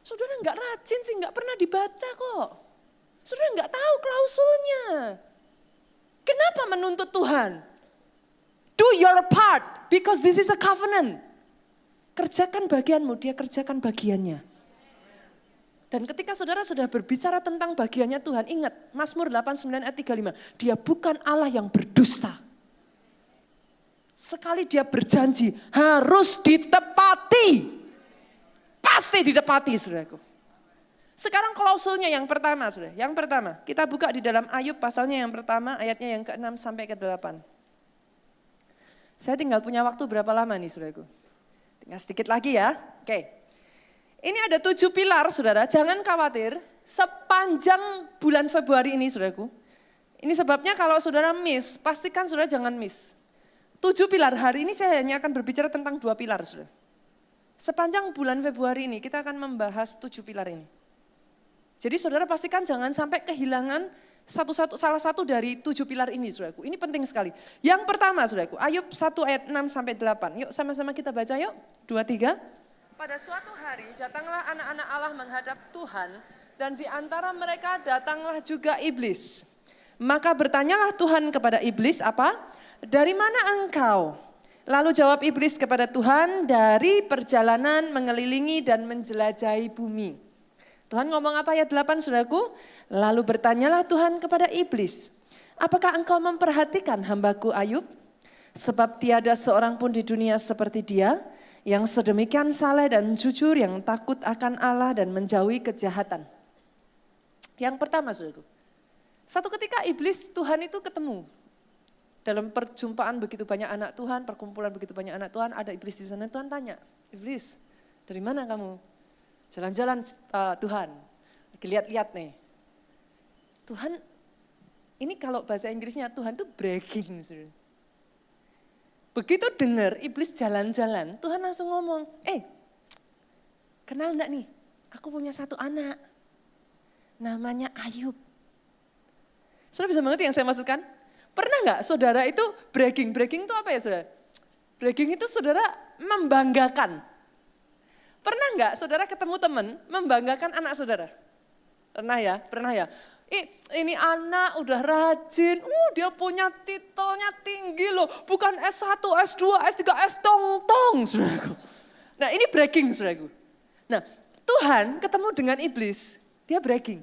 Saudara enggak rajin sih, enggak pernah dibaca kok. Saudara enggak tahu klausulnya. Kenapa menuntut Tuhan? Do your part because this is a covenant. Kerjakan bagianmu, dia kerjakan bagiannya. Dan ketika saudara sudah berbicara tentang bagiannya Tuhan, ingat Mazmur 89 ayat 35, dia bukan Allah yang berdusta. Sekali dia berjanji harus ditepati. Pasti ditepati saudaraku. Sekarang klausulnya yang pertama saudara. Yang pertama kita buka di dalam Ayub pasalnya yang pertama ayatnya yang ke-6 sampai ke-8. Saya tinggal punya waktu berapa lama nih saudaraku? Tinggal sedikit lagi ya. Oke. Ini ada 7 pilar saudara, jangan khawatir. Sepanjang bulan Februari ini saudaraku. Ini sebabnya kalau saudara miss, pastikan saudara jangan miss. 7 pilar, hari ini saya hanya akan berbicara tentang 2 pilar saudara. Sepanjang bulan Februari ini kita akan membahas 7 pilar ini. Jadi saudara pastikan jangan sampai kehilangan salah satu dari 7 pilar ini saudaraku. Ini penting sekali. Yang pertama saudaraku, Ayub 1 ayat 6 sampai 8. Yuk sama-sama kita baca yuk, 2, 3. Pada suatu hari datanglah anak-anak Allah menghadap Tuhan dan di antara mereka datanglah juga iblis. Maka bertanyalah Tuhan kepada iblis apa? Dari mana engkau? Lalu jawab iblis kepada Tuhan, dari perjalanan mengelilingi dan menjelajahi bumi. Tuhan ngomong apa ayat 8 saudaraku? Lalu bertanyalah Tuhan kepada iblis, apakah engkau memperhatikan hambaku Ayub? Sebab tiada seorang pun di dunia seperti dia, yang sedemikian saleh dan jujur, yang takut akan Allah dan menjauhi kejahatan. Yang pertama saudaraku, satu ketika iblis Tuhan itu ketemu. Dalam perjumpaan begitu banyak anak Tuhan, perkumpulan begitu banyak anak Tuhan, ada iblis di sana. Tuhan tanya, iblis dari mana kamu? Jalan-jalan Tuhan, lagi lihat-lihat nih. Tuhan, ini kalau bahasa Inggrisnya Tuhan tuh bragging. Begitu dengar iblis jalan-jalan, Tuhan langsung ngomong, kenal enggak nih? Aku punya satu anak, namanya Ayub. Saudara bisa mengerti yang saya maksudkan? Pernah enggak saudara itu bragging? Bragging itu apa ya saudara? Bragging itu saudara membanggakan. Pernah enggak saudara ketemu teman membanggakan anak saudara? Pernah ya. Ini anak udah rajin, dia punya titelnya tinggi loh, bukan S1, S2, S3, S tong-tong, saudaraku. Nah ini bragging, saudaraku. Nah Tuhan ketemu dengan iblis, dia bragging.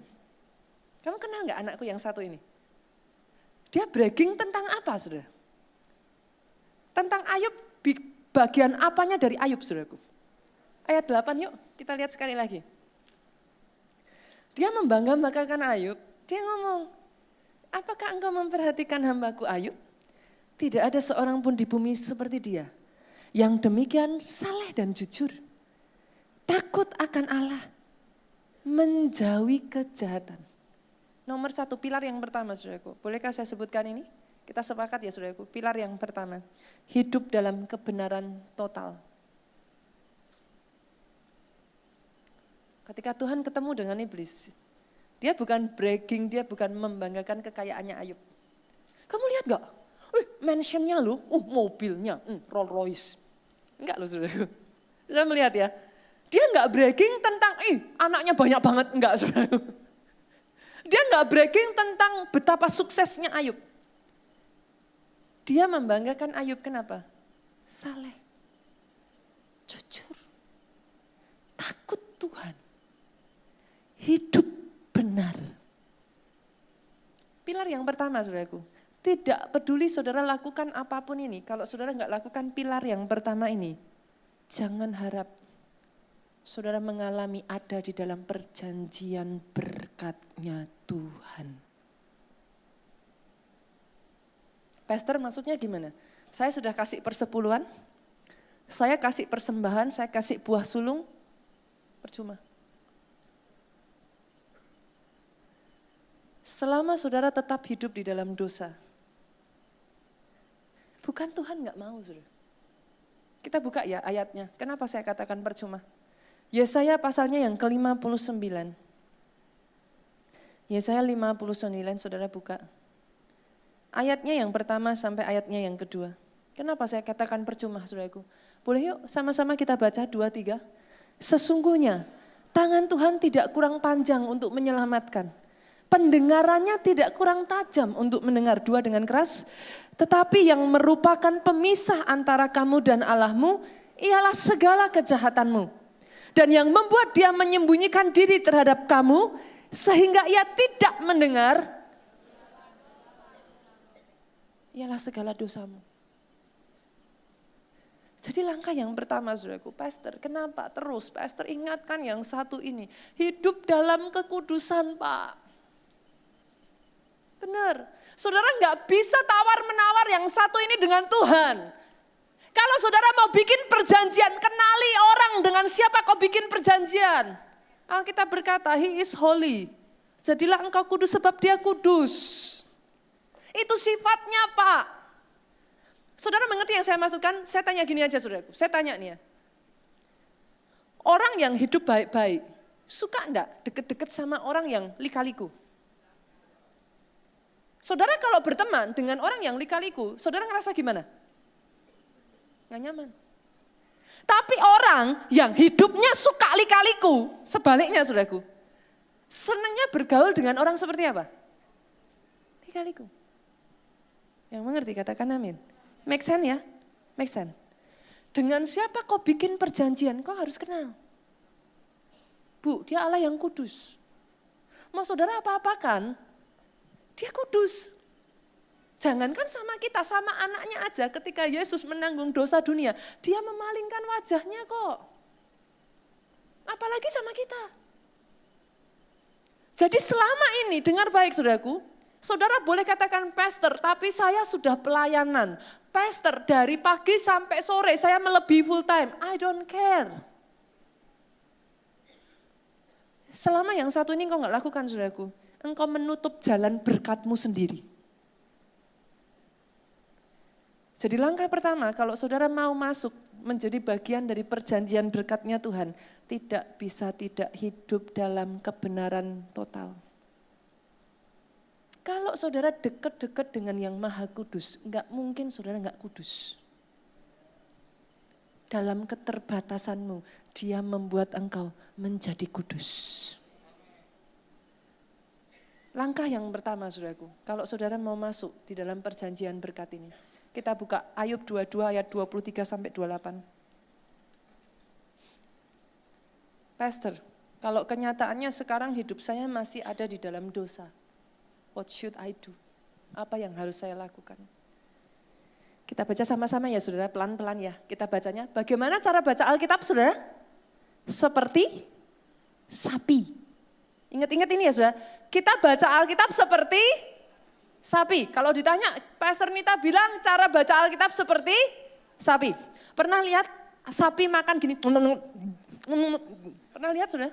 Kamu kenal enggak anakku yang satu ini? Dia bragging tentang apa, saudara? Tentang Ayub, bagian apanya dari Ayub, saudaraku? Ayat 8 yuk, kita lihat sekali lagi. Dia membangga-banggakan Ayub, dia ngomong, apakah engkau memperhatikan hambaku Ayub? Tidak ada seorang pun di bumi seperti dia, yang demikian saleh dan jujur, takut akan Allah, menjauhi kejahatan. Nomor satu, pilar yang pertama, saudaraku. Bolehkah saya sebutkan ini? Kita sepakat ya, saudaraku. Pilar yang pertama, hidup dalam kebenaran total. Ketika Tuhan ketemu dengan iblis, dia bukan bragging, dia bukan membanggakan kekayaannya Ayub. Kamu lihat gak? Mansionnya lu, mobilnya, Rolls Royce. Enggak loh, saudaraku. Sudah melihat ya? Dia enggak bragging tentang, anaknya banyak banget. Enggak, saudaraku. Dia enggak bragging tentang betapa suksesnya Ayub. Dia membanggakan Ayub, kenapa? Saleh, jujur, takut Tuhan, hidup benar. Pilar yang pertama, saudaraku. Tidak peduli saudara lakukan apapun ini, kalau saudara enggak lakukan pilar yang pertama ini, jangan harap saudara mengalami ada di dalam perjanjian berkatnya Tuhan. Pastor maksudnya gimana? Saya sudah kasih persepuluhan, saya kasih persembahan, saya kasih buah sulung, percuma. Selama saudara tetap hidup di dalam dosa, bukan Tuhan enggak mau, saudara. Kita buka ya ayatnya, kenapa saya katakan percuma? Yesaya pasalnya yang ke-59. Yesaya 59, saudara buka. Ayatnya yang pertama sampai ayatnya yang kedua. Kenapa saya katakan percuma, saudaraku? Boleh yuk sama-sama kita baca 2, 3. Sesungguhnya tangan Tuhan tidak kurang panjang untuk menyelamatkan. Pendengarannya tidak kurang tajam untuk mendengar, 2 dengan keras. Tetapi yang merupakan pemisah antara kamu dan Allahmu ialah segala kejahatanmu. Dan yang membuat dia menyembunyikan diri terhadap kamu sehingga ia tidak mendengar ialah segala dosamu. Jadi langkah yang pertama, saudaraku, pastor, kenapa terus? Pastor ingatkan yang satu ini, hidup dalam kekudusan, Pak. Benar, saudara nggak bisa tawar-menawar yang satu ini dengan Tuhan. Kalau saudara mau bikin perjanjian, kenali orang dengan siapa kau bikin perjanjian. Alkitab berkata, He is holy. Jadilah engkau kudus sebab dia kudus. Itu sifatnya, Pak. Saudara mengerti yang saya maksudkan? Saya tanya gini aja, saudaraku. Saya tanya nih ya. Orang yang hidup baik-baik, suka enggak deket-deket sama orang yang lika-liku? Saudara kalau berteman dengan orang yang lika-liku, saudara ngerasa gimana? Nggak nyaman. Tapi orang yang hidupnya suka lika-liku, sebaliknya saudaraku, senangnya bergaul dengan orang seperti apa? Lika-liku. Yang mengerti katakan amin. Make sense ya? Make sense. Dengan siapa kau bikin perjanjian, kau harus kenal. Bu, dia Allah yang kudus. Mau saudara apa-apakan, dia kudus. Jangankan sama kita, sama anaknya aja ketika Yesus menanggung dosa dunia, dia memalingkan wajahnya kok. Apalagi sama kita. Jadi selama ini, dengar baik saudaraku, saudara boleh katakan pastor, tapi saya sudah pelayanan. Pastor dari pagi sampai sore, saya melebihi full time. I don't care. Selama yang satu ini engkau gak lakukan saudaraku, engkau menutup jalan berkatmu sendiri. Jadi langkah pertama, kalau saudara mau masuk menjadi bagian dari perjanjian berkatnya Tuhan, tidak bisa tidak hidup dalam kebenaran total. Kalau saudara dekat-dekat dengan yang maha kudus, enggak mungkin saudara enggak kudus. Dalam keterbatasanmu, dia membuat engkau menjadi kudus. Langkah yang pertama saudaraku, kalau saudara mau masuk di dalam perjanjian berkat ini, kita buka Ayub 22 ayat 23 sampai 28. Pastor, kalau kenyataannya sekarang hidup saya masih ada di dalam dosa. What should I do? Apa yang harus saya lakukan? Kita baca sama-sama ya saudara, pelan-pelan ya. Kita bacanya, bagaimana cara baca Alkitab saudara? Seperti sapi. Ingat-ingat ini ya saudara, kita baca Alkitab seperti sapi. Kalau ditanya, Pastor Nita bilang cara baca Alkitab seperti sapi. Pernah lihat sapi makan gini? Pernah lihat sudah?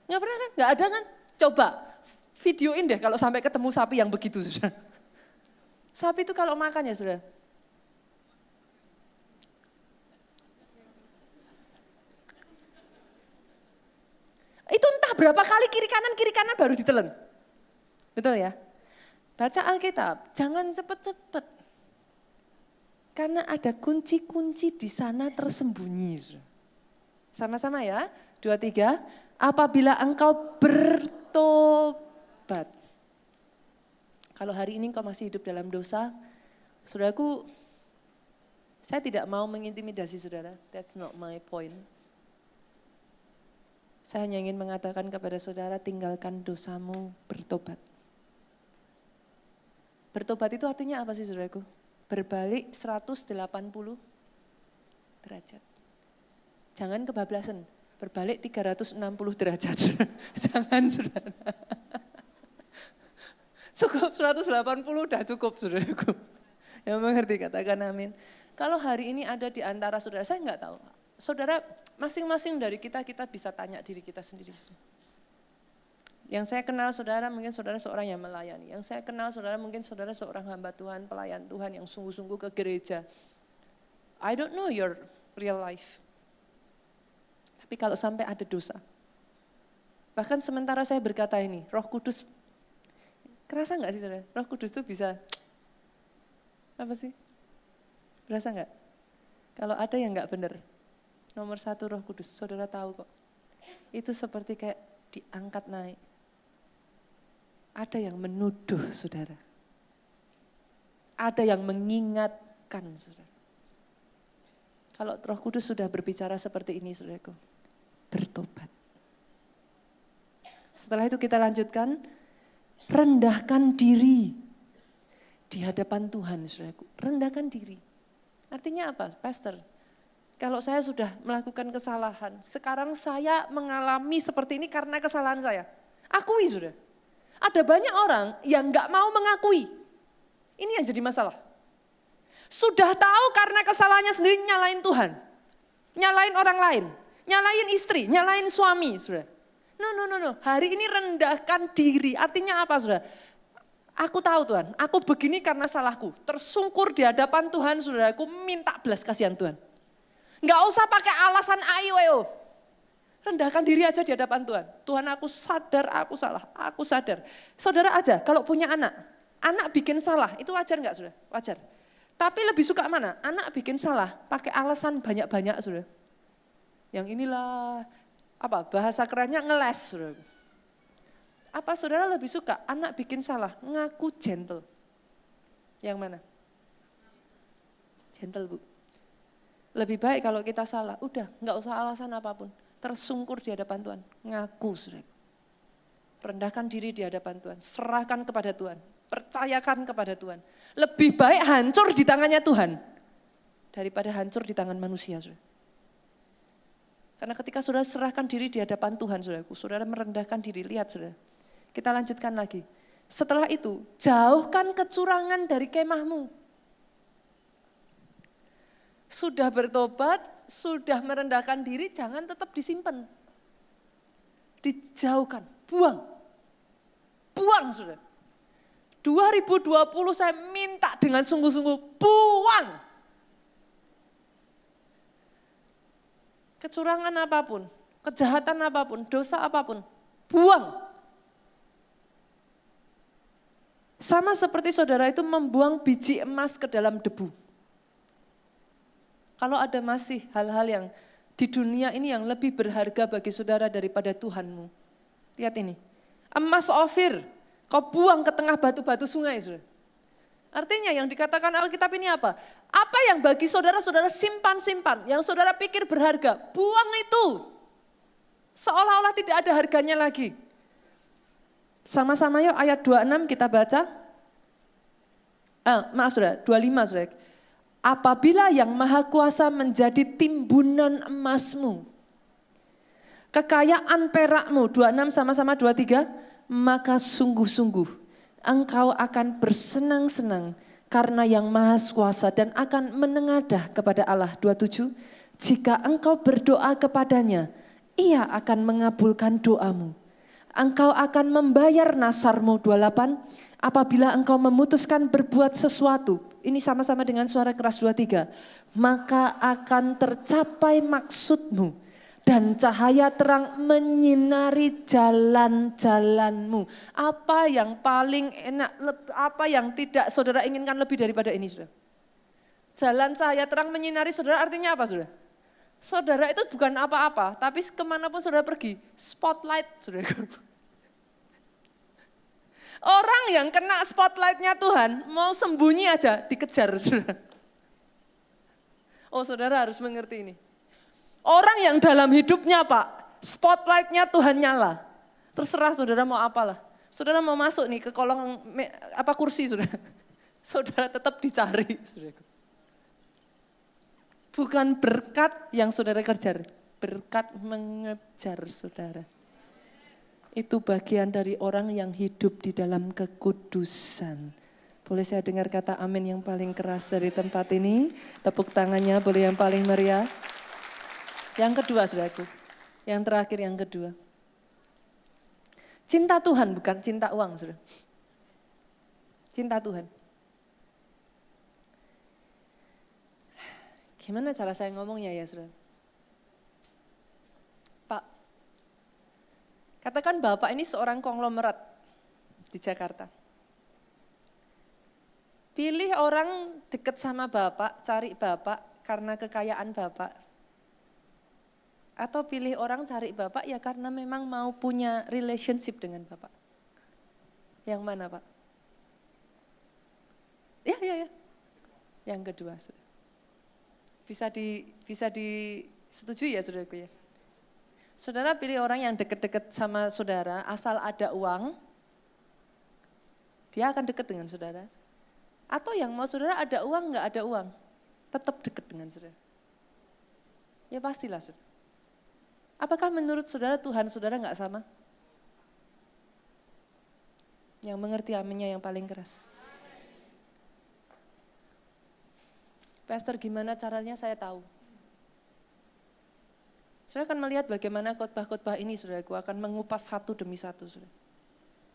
Nggak pernah kan? Nggak ada kan? Coba videoin deh kalau sampai ketemu sapi yang begitu sudah. Sapi itu kalau makan ya sudah. Itu entah berapa kali kiri kanan baru ditelan. Betul ya? Baca Alkitab, jangan cepet-cepet. Karena ada kunci-kunci di sana tersembunyi. Sama-sama ya, 2, 3. Apabila engkau bertobat. Kalau hari ini engkau masih hidup dalam dosa, saudaraku, saya tidak mau mengintimidasi saudara. That's not my point. Saya hanya ingin mengatakan kepada saudara, tinggalkan dosamu, bertobat. Bertobat itu artinya apa sih saudaraku? Berbalik 180 derajat. Jangan kebablasan, berbalik 360 derajat. Jangan saudara. Cukup 180 udah cukup saudaraku. Yang mengerti katakan amin. Kalau hari ini ada di antara saudara, saya enggak tahu. Saudara masing-masing dari kita bisa tanya diri kita sendiri. Yang saya kenal saudara mungkin saudara seorang yang melayani. Yang saya kenal saudara mungkin saudara seorang hamba Tuhan, pelayan Tuhan yang sungguh-sungguh ke gereja. I don't know your real life. Tapi kalau sampai ada dosa. Bahkan sementara saya berkata ini, Roh Kudus, kerasa enggak sih saudara? Roh Kudus itu bisa, apa sih? Berasa enggak? Kalau ada yang enggak benar. Nomor 1 Roh Kudus, saudara tahu kok. Itu seperti kayak diangkat naik. Ada yang menuduh saudara. Ada yang mengingatkan saudara. Kalau Roh Kudus sudah berbicara seperti ini saudaraku, bertobat. Setelah itu kita lanjutkan, rendahkan diri di hadapan Tuhan saudaraku. Rendahkan diri. Artinya apa, Pastor? Kalau saya sudah melakukan kesalahan, sekarang saya mengalami seperti ini karena kesalahan saya. Akui sudah. Ada banyak orang yang gak mau mengakui. Ini yang jadi masalah. Sudah tahu karena kesalahannya sendiri nyalain Tuhan. Nyalain orang lain. Nyalain istri, nyalain suami. Sudah. No. Hari ini rendahkan diri. Artinya apa sudah? Aku tahu Tuhan, aku begini karena salahku. Tersungkur di hadapan Tuhan saudaraku, minta belas kasihan Tuhan. Enggak usah pakai alasan ayo. Rendahkan diri aja di hadapan Tuhan. Tuhan aku sadar aku salah, aku sadar. Saudara aja kalau punya anak bikin salah, itu wajar enggak saudara? Wajar. Tapi lebih suka mana? Anak bikin salah, pakai alasan banyak-banyak saudara. Yang inilah, bahasa kerennya ngeles saudara. Apa saudara lebih suka anak bikin salah, ngaku gentle? Yang mana? Gentle Bu. Lebih baik kalau kita salah, udah nggak usah alasan apapun. tersungkur di hadapan Tuhan. Ngaku, saudara. Rendahkan diri di hadapan Tuhan. Serahkan kepada Tuhan. Percayakan kepada Tuhan. Lebih baik hancur di tangannya Tuhan daripada hancur di tangan manusia, saudara. Karena ketika saudara serahkan diri di hadapan Tuhan, saudaraku, saudara merendahkan diri. Lihat, saudara. Kita lanjutkan lagi. Setelah itu, jauhkan kecurangan dari kemahmu. Sudah bertobat, sudah merendahkan diri, jangan tetap disimpan. Dijauhkan, buang. Buang, saudara. 2020 saya minta dengan sungguh-sungguh, buang. Kecurangan apapun, kejahatan apapun, dosa apapun, buang. Sama seperti saudara itu membuang biji emas ke dalam debu. Kalau ada masih hal-hal yang di dunia ini yang lebih berharga bagi saudara daripada Tuhanmu. Lihat ini, emas Ofir, kau buang ke tengah batu-batu sungai, saudara. Artinya yang dikatakan Alkitab ini apa? Apa yang bagi saudara-saudara simpan-simpan, yang saudara pikir berharga, buang itu. Seolah-olah tidak ada harganya lagi. Sama-sama yuk ayat 26 kita baca. Maaf saudara, 25 saudara. Apabila yang maha kuasa menjadi timbunan emasmu, kekayaan perakmu, 26 sama-sama 23, maka sungguh-sungguh engkau akan bersenang-senang karena yang maha kuasa dan akan menengadah kepada Allah. 27, jika engkau berdoa kepadanya, ia akan mengabulkan doamu. Engkau akan membayar nasarmu. 28, apabila engkau memutuskan berbuat sesuatu, ini sama-sama dengan suara keras 23, maka akan tercapai maksudmu. Dan cahaya terang menyinari jalan-jalanmu. Apa yang paling enak, apa yang tidak saudara inginkan lebih daripada ini, saudara? Jalan cahaya terang menyinari saudara artinya apa, saudara? Saudara itu bukan apa-apa, tapi kemanapun saudara pergi, spotlight, saudara. Orang yang kena spotlightnya Tuhan, mau sembunyi aja dikejar, saudara. Oh, saudara harus mengerti ini. Orang yang dalam hidupnya Pak, spotlightnya Tuhan nyala. Terserah saudara mau apalah. Saudara mau masuk nih ke kolong kursi saudara. Saudara tetap dicari. Saudara. Bukan berkat yang saudara kejar, berkat mengejar saudara. Itu bagian dari orang yang hidup di dalam kekudusan. Boleh saya dengar kata amin yang paling keras dari tempat ini? Tepuk tangannya boleh yang paling meriah. Yang kedua, saudaraku. Yang terakhir, yang kedua. Cinta Tuhan bukan cinta uang, saudara. Cinta Tuhan. Gimana cara saya ngomongnya ya, saudara? Pak, katakan Bapak ini seorang konglomerat di Jakarta. Pilih orang dekat sama Bapak, cari Bapak karena kekayaan Bapak. Atau pilih orang cari Bapak ya karena memang mau punya relationship dengan Bapak. Yang mana Pak? Ya. Yang kedua. Bisa disetujui ya saudaraku ya. Saudara pilih orang yang dekat-dekat sama saudara, asal ada uang, dia akan dekat dengan saudara. Atau yang mau saudara ada uang, enggak ada uang, tetap dekat dengan saudara. Ya pastilah saudara. Apakah menurut saudara Tuhan saudara enggak sama? Yang mengerti aminnya yang paling keras. Pastor, gimana caranya saya tahu? Saudara akan melihat bagaimana khotbah-khotbah ini saudaraku akan mengupas satu demi satu. Saudara.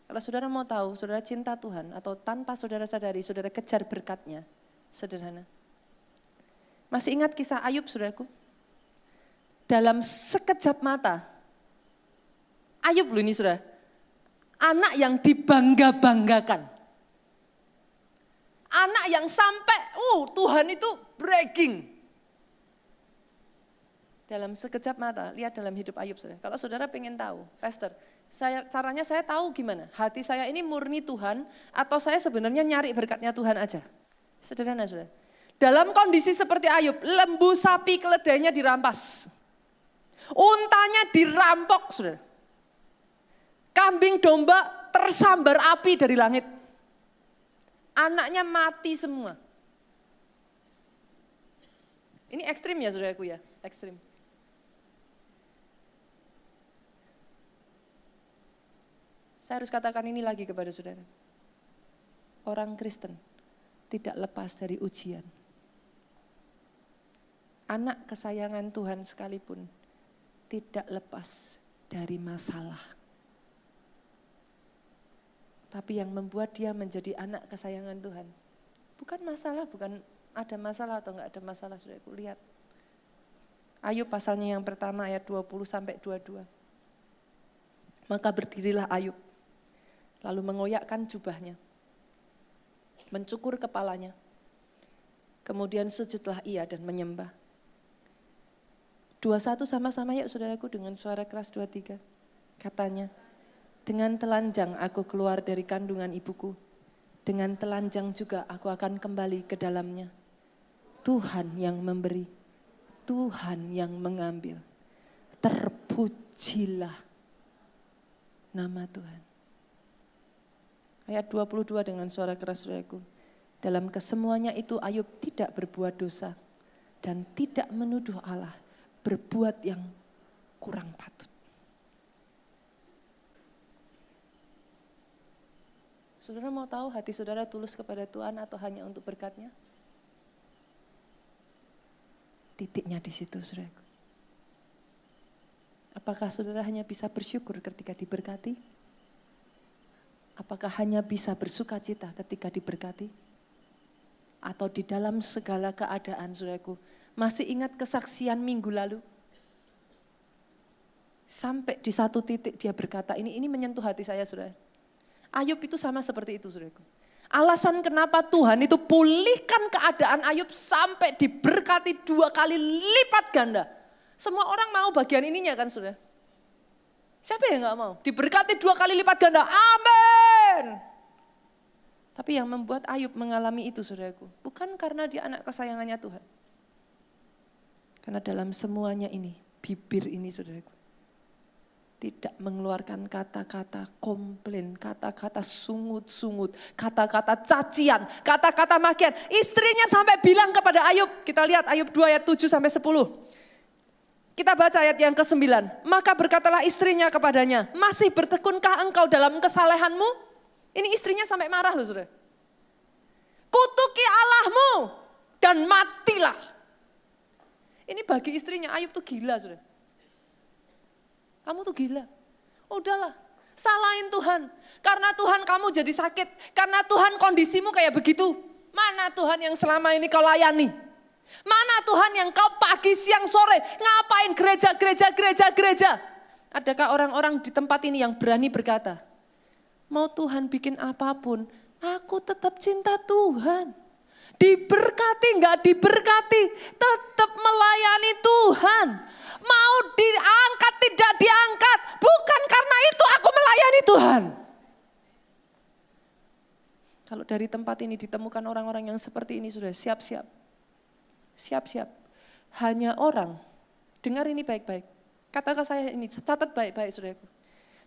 Kalau saudara mau tahu, saudara cinta Tuhan atau tanpa saudara sadari, saudara kejar berkatnya. Sederhana. Masih ingat kisah Ayub saudaraku? Dalam sekejap mata, Ayub loh ini saudara, anak yang dibangga-banggakan. Anak yang sampai, Tuhan itu bragging. Dalam sekejap mata, lihat dalam hidup Ayub saudara. Kalau saudara pengen tahu, Pastor, caranya saya tahu gimana? Hati saya ini murni Tuhan atau saya sebenarnya nyari berkatnya Tuhan aja? Sederhana saudara. Dalam kondisi seperti Ayub, lembu sapi keledainya dirampas. Untanya dirampok, saudara. Kambing domba tersambar api dari langit. Anaknya mati semua. Ini ekstrim ya saudaraku ya, ekstrim. Saya harus katakan ini lagi kepada saudara. Orang Kristen tidak lepas dari ujian. Anak kesayangan Tuhan sekalipun tidak lepas dari masalah. Tapi yang membuat dia menjadi anak kesayangan Tuhan, bukan masalah, bukan ada masalah atau enggak ada masalah, saudaraku. Lihat. Ayub pasalnya yang pertama ayat 20-22. Maka berdirilah Ayub, lalu mengoyakkan jubahnya, mencukur kepalanya. Kemudian sujudlah ia dan menyembah. 21 sama-sama yuk saudaraku dengan suara keras 23. Katanya, dengan telanjang aku keluar dari kandungan ibuku. Dengan telanjang juga aku akan kembali ke dalamnya. Tuhan yang memberi, Tuhan yang mengambil. Terpujilah nama Tuhan. Ayat 22 dengan suara keras saudaraku. Dalam kesemuanya itu Ayub tidak berbuat dosa dan tidak menuduh Allah berbuat yang kurang patut. Saudara mau tahu hati saudara tulus kepada Tuhan atau hanya untuk berkat-Nya? Titiknya di situ, saudaraku. Apakah saudara hanya bisa bersyukur ketika diberkati? Apakah hanya bisa bersuka cita ketika diberkati? Atau di dalam segala keadaan, saudaraku, masih ingat kesaksian minggu lalu? Sampai di satu titik dia berkata, ini menyentuh hati saya, saudara. Ayub itu sama seperti itu, saudaraku. Alasan kenapa Tuhan itu pulihkan keadaan Ayub sampai diberkati 2 kali lipat ganda. Semua orang mau bagian ininya kan, saudara? Siapa yang gak mau? Diberkati 2 kali lipat ganda, amin. Tapi yang membuat Ayub mengalami itu, saudaraku, bukan karena dia anak kesayangannya Tuhan. Karena dalam semuanya ini, bibir ini, saudaraku, tidak mengeluarkan kata-kata komplain, kata-kata sungut-sungut, kata-kata cacian, kata-kata makian. Istrinya sampai bilang kepada Ayub, kita lihat Ayub 2 ayat 7-10. Kita baca ayat yang ke-9. Maka berkatalah istrinya kepadanya, masih bertekunkah engkau dalam kesalehanmu? Ini istrinya sampai marah loh, saudara. Kutuki Allahmu dan matilah. Ini bagi istrinya Ayub tuh gila, saudara. Kamu tuh gila. Udahlah, salahin Tuhan. Karena Tuhan kamu jadi sakit. Karena Tuhan kondisimu kayak begitu. Mana Tuhan yang selama ini kau layani? Mana Tuhan yang kau pagi, siang, sore ngapain gereja. Adakah orang-orang di tempat ini yang berani berkata, mau Tuhan bikin apapun, aku tetap cinta Tuhan. Diberkati nggak diberkati, tetap melayani Tuhan. Mau diangkat tidak diangkat, bukan karena itu aku melayani Tuhan. Kalau dari tempat ini ditemukan orang-orang yang seperti ini, sudah siap-siap. Siap-siap. Hanya orang, dengar ini baik-baik. Katakan saya ini, catat baik-baik saudaraku.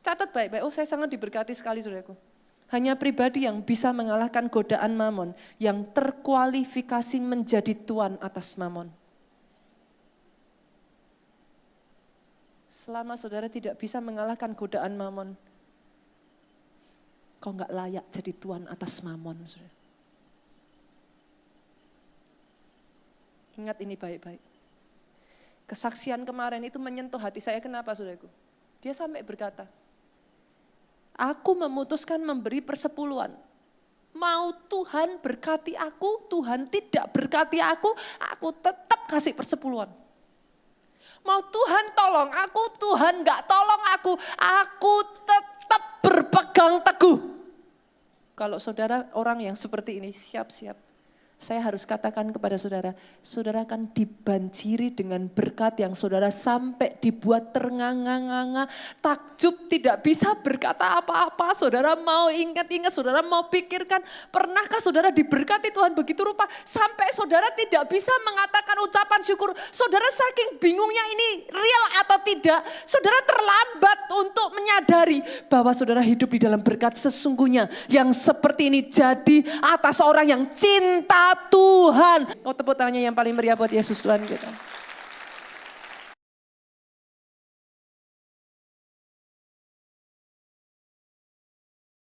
Catat baik-baik, oh saya sangat diberkati sekali saudaraku. Hanya pribadi yang bisa mengalahkan godaan mamon, yang terkualifikasi menjadi tuan atas mamon. Selama saudara tidak bisa mengalahkan godaan mamon, kau enggak layak jadi tuan atas mamon. Saudara. Ingat ini baik-baik. Kesaksian kemarin itu menyentuh hati saya, kenapa saudaraku? Dia sampai berkata, aku memutuskan memberi persepuluhan. Mau Tuhan berkati aku, Tuhan tidak berkati aku tetap kasih persepuluhan. Mau Tuhan tolong aku, Tuhan gak tolong aku tetap berpegang teguh. Kalau saudara orang yang seperti ini, siap-siap. Saya harus katakan kepada saudara, saudara akan dibanjiri dengan berkat yang saudara sampai dibuat ternganga-nganga, takjub, tidak bisa berkata apa-apa. Saudara mau ingat-ingat, saudara mau pikirkan, pernahkah saudara diberkati Tuhan begitu rupa sampai saudara tidak bisa mengatakan ucapan syukur. Saudara saking bingungnya ini real atau tidak, saudara terlambat untuk menyadari bahwa saudara hidup di dalam berkat sesungguhnya yang seperti ini jadi atas orang yang cinta Tuhan. Oh, tepuk tangannya yang paling meriah buat Yesus Tuhan kita.